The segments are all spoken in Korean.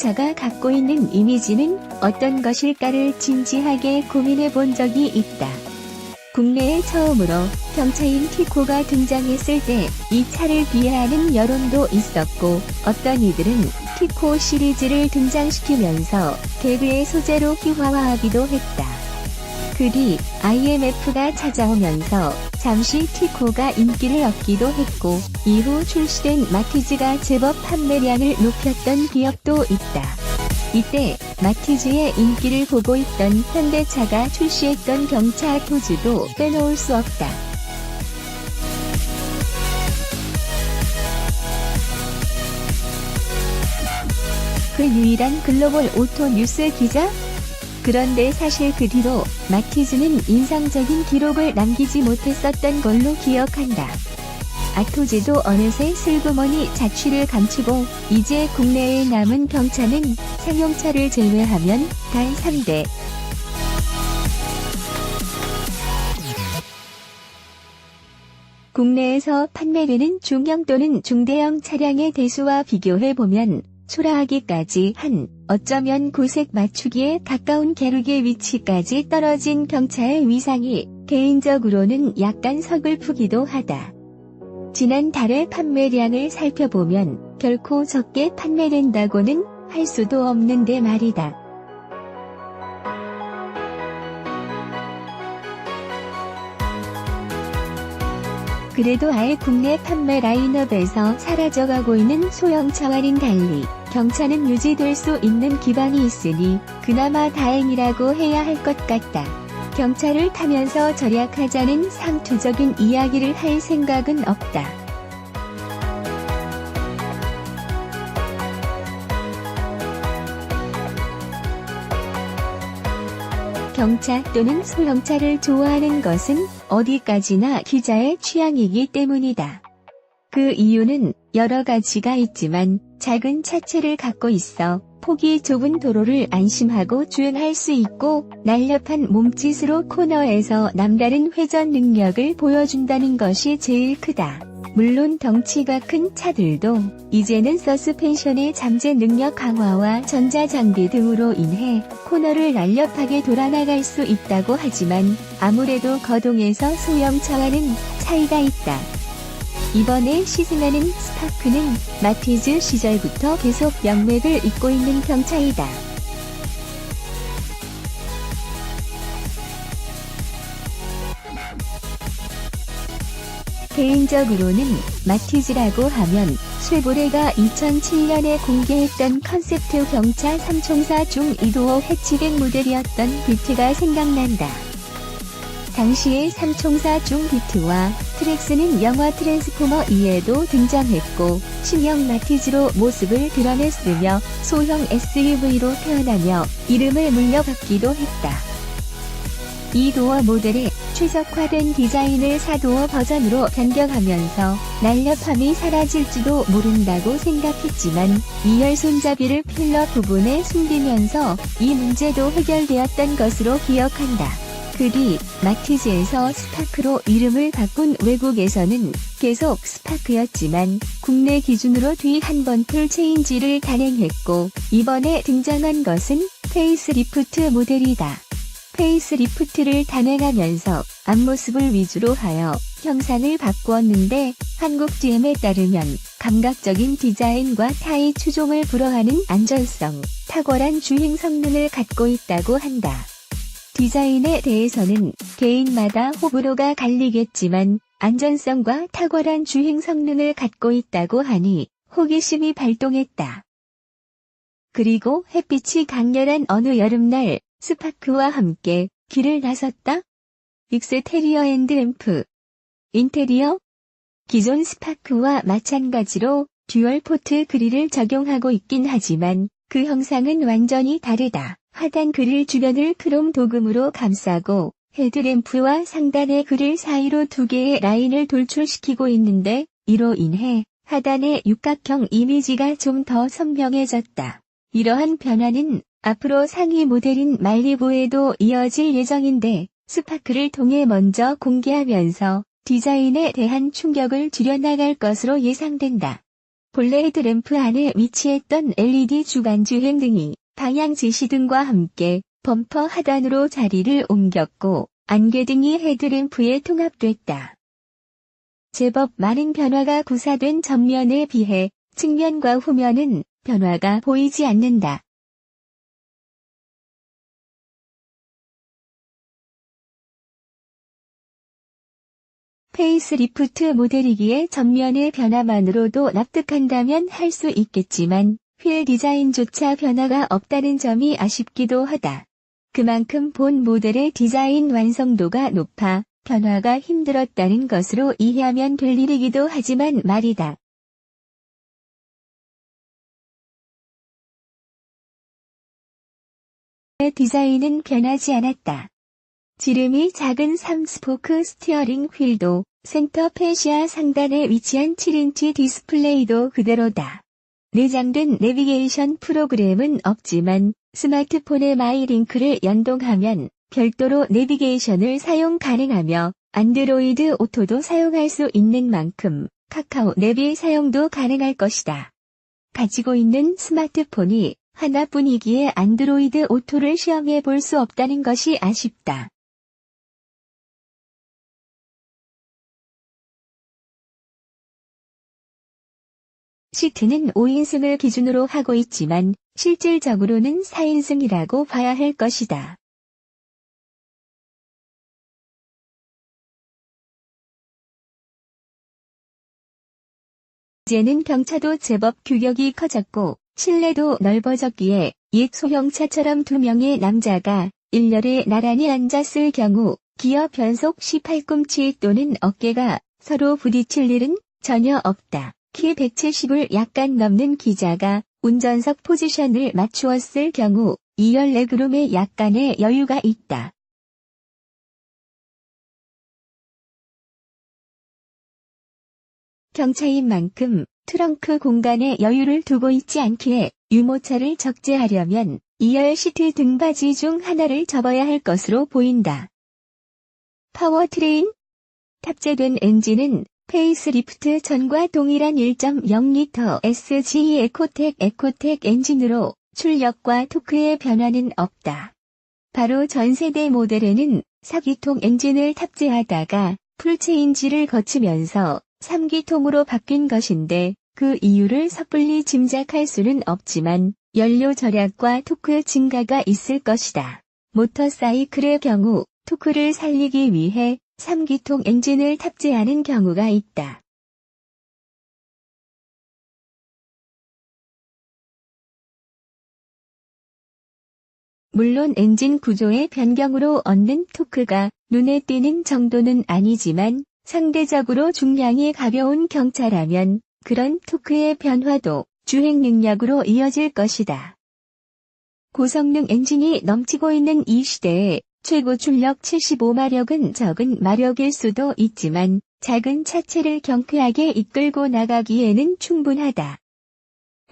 경차가 갖고 있는 이미지는 어떤 것일까를 진지하게 고민해 본 적이 있다. 국내에 처음으로 경차인 티코가 등장했을 때 이 차를 비하하는 여론도 있었고, 어떤 이들은 티코 시리즈를 등장시키면서 개그의 소재로 희화화하기도 했다. 그 뒤 IMF가 찾아오면서 잠시 티코가 인기를 얻기도 했고, 이후 출시된 마티즈가 제법 판매량을 높였던 기억도 있다. 이때 마티즈의 인기를 보고 있던 현대차가 출시했던 경차 아토즈도 빼놓을 수 없다. 그 유일한 글로벌 오토 뉴스 기자? 그런데 사실 그 뒤로 마티즈는 인상적인 기록을 남기지 못했었던 걸로 기억한다. 아토즈도 어느새 슬그머니 자취를 감추고 이제 국내에 남은 경차는 상용차를 제외하면 단 3대. 국내에서 판매되는 중형 또는 중대형 차량의 대수와 비교해보면 초라하기까지 한, 어쩌면 고색 맞추기에 가까운 계륵의 위치까지 떨어진 경차의 위상이 개인적으로는 약간 서글프기도 하다. 지난 달의 판매량을 살펴보면 결코 적게 판매된다고는 할 수도 없는데 말이다. 그래도 아예 국내 판매 라인업에서 사라져가고 있는 소형차와는 달리 경차는 유지될 수 있는 기반이 있으니 그나마 다행이라고 해야 할 것 같다. 경차를 타면서 절약하자는 상투적인 이야기를 할 생각은 없다. 경차 또는 소형차를 좋아하는 것은 어디까지나 기자의 취향이기 때문이다. 그 이유는 여러 가지가 있지만 작은 차체를 갖고 있어 폭이 좁은 도로를 안심하고 주행할 수 있고, 날렵한 몸짓으로 코너에서 남다른 회전 능력을 보여준다는 것이 제일 크다. 물론 덩치가 큰 차들도 이제는 서스펜션의 잠재 능력 강화와 전자장비 등으로 인해 코너를 날렵하게 돌아나갈 수 있다고 하지만 아무래도 거동에서 소형차와는 차이가 있다. 이번에 시승하는 스파크는 마티즈 시절부터 계속 명맥을 잇고 있는 경차이다. 개인적으로는 마티즈라고 하면 쉐보레가 2007년에 공개했던 컨셉트 경차 3총사 중 2도어 해치백 모델이었던 비트가 생각난다. 당시의 3총사 중 비트와 트렉스는 영화 트랜스포머 2에도 등장했고, 신형 마티즈로 모습을 드러냈으며 소형 SUV로 태어나며 이름을 물려받기도 했다. 2도어 모델의 최적화된 디자인을 4도어 버전으로 변경하면서 날렵함이 사라질지도 모른다고 생각했지만 2열 손잡이를 필러 부분에 숨기면서 이 문제도 해결되었던 것으로 기억한다. 그 뒤 마티즈에서 스파크로 이름을 바꾼 외국에서는 계속 스파크였지만 국내 기준으로 뒤 한 번 풀 체인지를 단행했고, 이번에 등장한 것은 페이스리프트 모델이다. 페이스리프트를 단행하면서 앞모습을 위주로 하여 형상을 바꾸었는데, 한국 GM에 따르면 감각적인 디자인과 타의 추종을 불허하는 안전성, 탁월한 주행 성능을 갖고 있다고 한다. 디자인에 대해서는 개인마다 호불호가 갈리겠지만 안전성과 탁월한 주행 성능을 갖고 있다고 하니 호기심이 발동했다. 그리고 햇빛이 강렬한 어느 여름날 스파크와 함께 길을 나섰다. 익스테리어 앤드 램프. 인테리어? 기존 스파크와 마찬가지로 듀얼 포트 그릴을 적용하고 있긴 하지만 그 형상은 완전히 다르다. 하단 그릴 주변을 크롬 도금으로 감싸고 헤드램프와 상단의 그릴 사이로 두 개의 라인을 돌출시키고 있는데, 이로 인해 하단의 육각형 이미지가 좀 더 선명해졌다. 이러한 변화는 앞으로 상위 모델인 말리부에도 이어질 예정인데, 스파크를 통해 먼저 공개하면서 디자인에 대한 충격을 줄여나갈 것으로 예상된다. 본래 헤드램프 안에 위치했던 LED 주간주행 등이 방향 지시등과 함께 범퍼 하단으로 자리를 옮겼고 안개등이 헤드램프에 통합됐다. 제법 많은 변화가 구사된 전면에 비해 측면과 후면은 변화가 보이지 않는다. 페이스리프트 모델이기에 전면의 변화만으로도 납득한다면 할 수 있겠지만 휠 디자인조차 변화가 없다는 점이 아쉽기도 하다. 그만큼 본 모델의 디자인 완성도가 높아 변화가 힘들었다는 것으로 이해하면 될 일이기도 하지만 말이다. 디자인은 변하지 않았다. 지름이 작은 3스포크 스티어링 휠도 센터 페시아 상단에 위치한 7인치 디스플레이도 그대로다. 내장된 내비게이션 프로그램은 없지만 스마트폰의 마이링크를 연동하면 별도로 내비게이션을 사용 가능하며 안드로이드 오토도 사용할 수 있는 만큼 카카오 내비 사용도 가능할 것이다. 가지고 있는 스마트폰이 하나뿐이기에 안드로이드 오토를 시험해 볼 수 없다는 것이 아쉽다. 시트는 5인승을 기준으로 하고 있지만 실질적으로는 4인승이라고 봐야 할 것이다. 이제는 경차도 제법 규격이 커졌고 실내도 넓어졌기에 옛 소형차처럼 2명의 남자가 일렬에 나란히 앉았을 경우 기어 변속 시 팔꿈치 또는 어깨가 서로 부딪힐 일은 전혀 없다. 키 170을 약간 넘는 기자가 운전석 포지션을 맞추었을 경우 2열 레그룸에 약간의 여유가 있다. 경차인 만큼 트렁크 공간에 여유를 두고 있지 않기에 유모차를 적재하려면 2열 시트 등받이 중 하나를 접어야 할 것으로 보인다. 파워트레인? 탑재된 엔진은 페이스리프트 전과 동일한 1.0L SGE 에코텍 엔진으로 출력과 토크의 변화는 없다. 바로 전세대 모델에는 4기통 엔진을 탑재하다가 풀체인지를 거치면서 3기통으로 바뀐 것인데 그 이유를 섣불리 짐작할 수는 없지만 연료 절약과 토크 증가가 있을 것이다. 모터사이클의 경우 토크를 살리기 위해 3기통 엔진을 탑재하는 경우가 있다. 물론 엔진 구조의 변경으로 얻는 토크가 눈에 띄는 정도는 아니지만 상대적으로 중량이 가벼운 경차라면 그런 토크의 변화도 주행 능력으로 이어질 것이다. 고성능 엔진이 넘치고 있는 이 시대에 최고 출력 75마력은 적은 마력일 수도 있지만 작은 차체를 경쾌하게 이끌고 나가기에는 충분하다.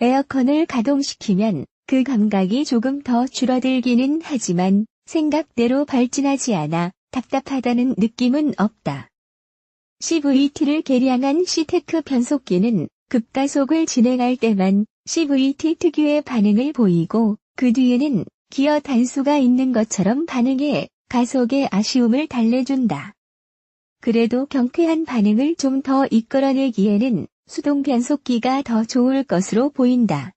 에어컨을 가동시키면 그 감각이 조금 더 줄어들기는 하지만 생각대로 발진하지 않아 답답하다는 느낌은 없다. CVT를 개량한 C테크 변속기는 급가속을 진행할 때만 CVT 특유의 반응을 보이고 그 뒤에는 기어 단수가 있는 것처럼 반응해 가속의 아쉬움을 달래준다. 그래도 경쾌한 반응을 좀 더 이끌어내기에는 수동 변속기가 더 좋을 것으로 보인다.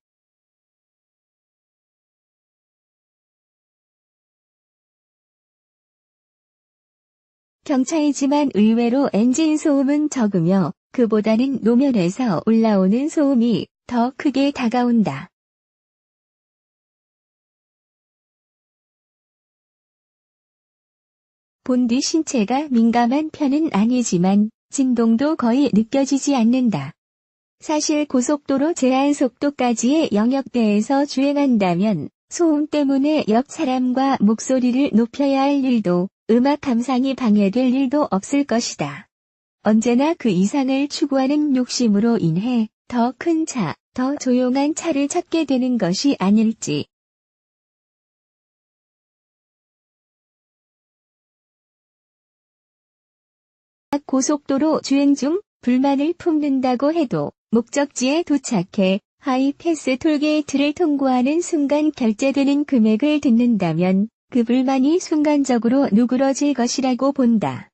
경차이지만 의외로 엔진 소음은 적으며 그보다는 노면에서 올라오는 소음이 더 크게 다가온다. 본디 신체가 민감한 편은 아니지만 진동도 거의 느껴지지 않는다. 사실 고속도로 제한 속도까지의 영역대에서 주행한다면 소음 때문에 옆 사람과 목소리를 높여야 할 일도 음악 감상이 방해될 일도 없을 것이다. 언제나 그 이상을 추구하는 욕심으로 인해 더 큰 차, 더 조용한 차를 찾게 되는 것이 아닐지. 고속도로 주행 중 불만을 품는다고 해도 목적지에 도착해 하이패스 톨게이트를 통과하는 순간 결제되는 금액을 듣는다면 그 불만이 순간적으로 누그러질 것이라고 본다.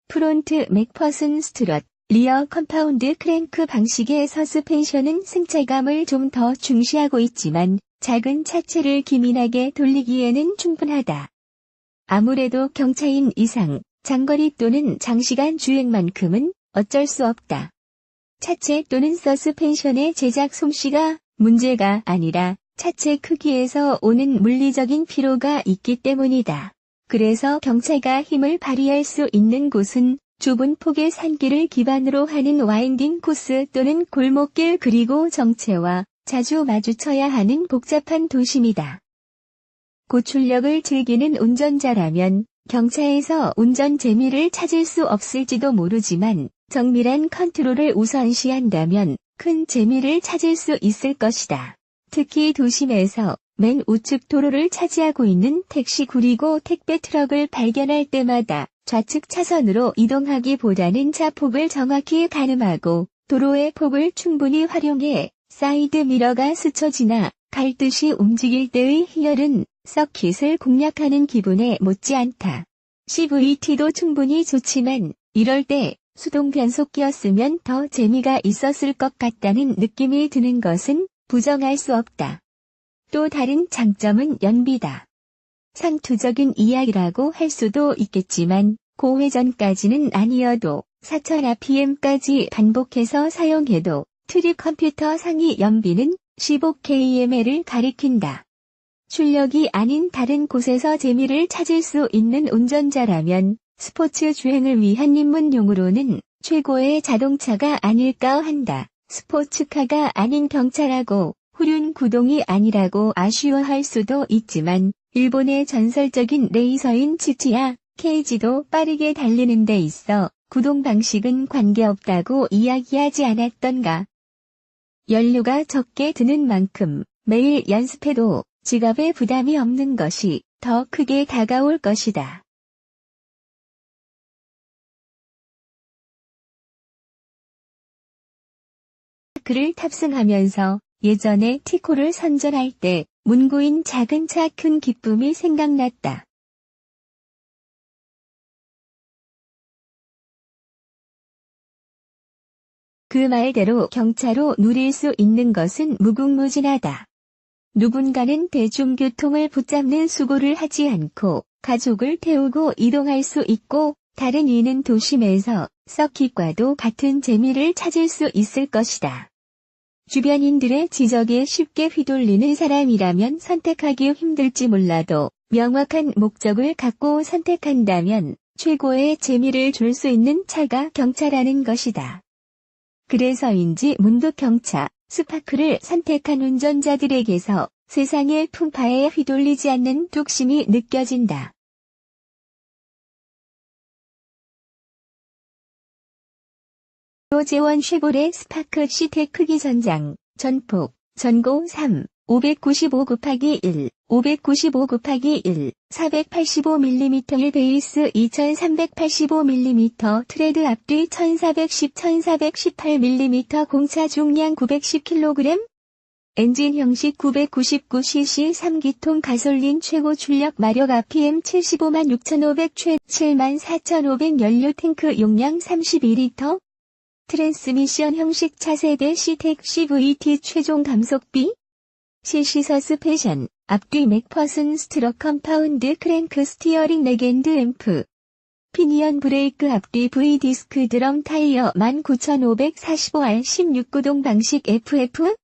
프론트 맥퍼슨 스트럿, 리어 컴파운드 크랭크 방식의 서스펜션은 승차감을 좀 더 중시하고 있지만 작은 차체를 기민하게 돌리기에는 충분하다. 아무래도 경차인 이상, 장거리 또는 장시간 주행만큼은 어쩔 수 없다. 차체 또는 서스펜션의 제작 솜씨가 문제가 아니라 차체 크기에서 오는 물리적인 피로가 있기 때문이다. 그래서 경차가 힘을 발휘할 수 있는 곳은 좁은 폭의 산길을 기반으로 하는 와인딩 코스 또는 골목길 그리고 정체와 자주 마주쳐야 하는 복잡한 도심이다. 고출력을 즐기는 운전자라면 경차에서 운전 재미를 찾을 수 없을지도 모르지만 정밀한 컨트롤을 우선시한다면 큰 재미를 찾을 수 있을 것이다. 특히 도심에서 맨 우측 도로를 차지하고 있는 택시 그리고 택배 트럭을 발견할 때마다 좌측 차선으로 이동하기보다는 차폭을 정확히 가늠하고 도로의 폭을 충분히 활용해 사이드 미러가 스쳐 지나 갈듯이 움직일 때의 희열은 서킷을 공략하는 기분에 못지않다. CVT도 충분히 좋지만 이럴 때 수동 변속기였으면 더 재미가 있었을 것 같다는 느낌이 드는 것은 부정할 수 없다. 또 다른 장점은 연비다. 상투적인 이야기라고 할 수도 있겠지만 고회전까지는 아니어도 4000rpm까지 반복해서 사용해도 트립 컴퓨터 상위 연비는 15km를 가리킨다. 출력이 아닌 다른 곳에서 재미를 찾을 수 있는 운전자라면 스포츠 주행을 위한 입문용으로는 최고의 자동차가 아닐까 한다. 스포츠카가 아닌 경차라고 후륜 구동이 아니라고 아쉬워할 수도 있지만 일본의 전설적인 레이서인 치치야 케이지도 빠르게 달리는 데 있어 구동 방식은 관계없다고 이야기하지 않았던가. 연료가 적게 드는 만큼 매일 연습해도 지갑에 부담이 없는 것이 더 크게 다가올 것이다. 그를 탑승하면서 예전에 티코를 선전할 때 문구인 작은 차 큰 기쁨이 생각났다. 그 말대로 경차로 누릴 수 있는 것은 무궁무진하다. 누군가는 대중교통을 붙잡는 수고를 하지 않고 가족을 태우고 이동할 수 있고 다른 이는 도심에서 서킷과도 같은 재미를 찾을 수 있을 것이다. 주변인들의 지적에 쉽게 휘둘리는 사람이라면 선택하기 힘들지 몰라도 명확한 목적을 갖고 선택한다면 최고의 재미를 줄 수 있는 차가 경차라는 것이다. 그래서인지 문득 경차, 스파크를 선택한 운전자들에게서 세상의 풍파에 휘둘리지 않는 뚝심이 느껴진다. 로제원 쉐보레 스파크 시트 크기 전장, 전폭, 전고 3, 595/1, 595/1, 485mm 1 베이스 2385mm 트레드 앞뒤 1410-1418mm 공차 중량 910kg 엔진 형식 999cc 3기통 가솔린 최고 출력 마력 rpm 756,500 최 74,500 연료 탱크 용량 32리터 트랜스미션 형식 차세대 C텍 CVT 최종 감속비 CC 서스펜션 앞뒤 맥퍼슨 스트럿 컴파운드 크랭크 스티어링 렉앤드 앰프 피니언 브레이크 앞뒤 V 디스크 드럼 타이어 19,545R 16구동 방식 FF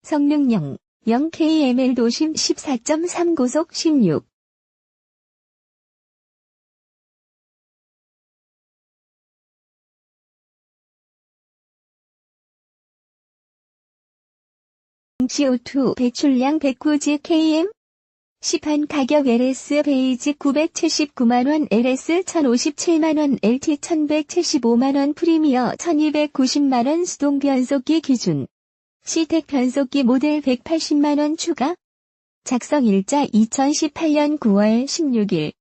성능형 0kml 도심 14.3 고속 16 CO2 배출량 109km 시판 가격 LS 베이직 979만원 LS 1057만원 LT 1175만원 프리미어 1290만원 수동 변속기 기준 C텍 변속기 모델 180만원 추가 작성일자 2018년 9월 16일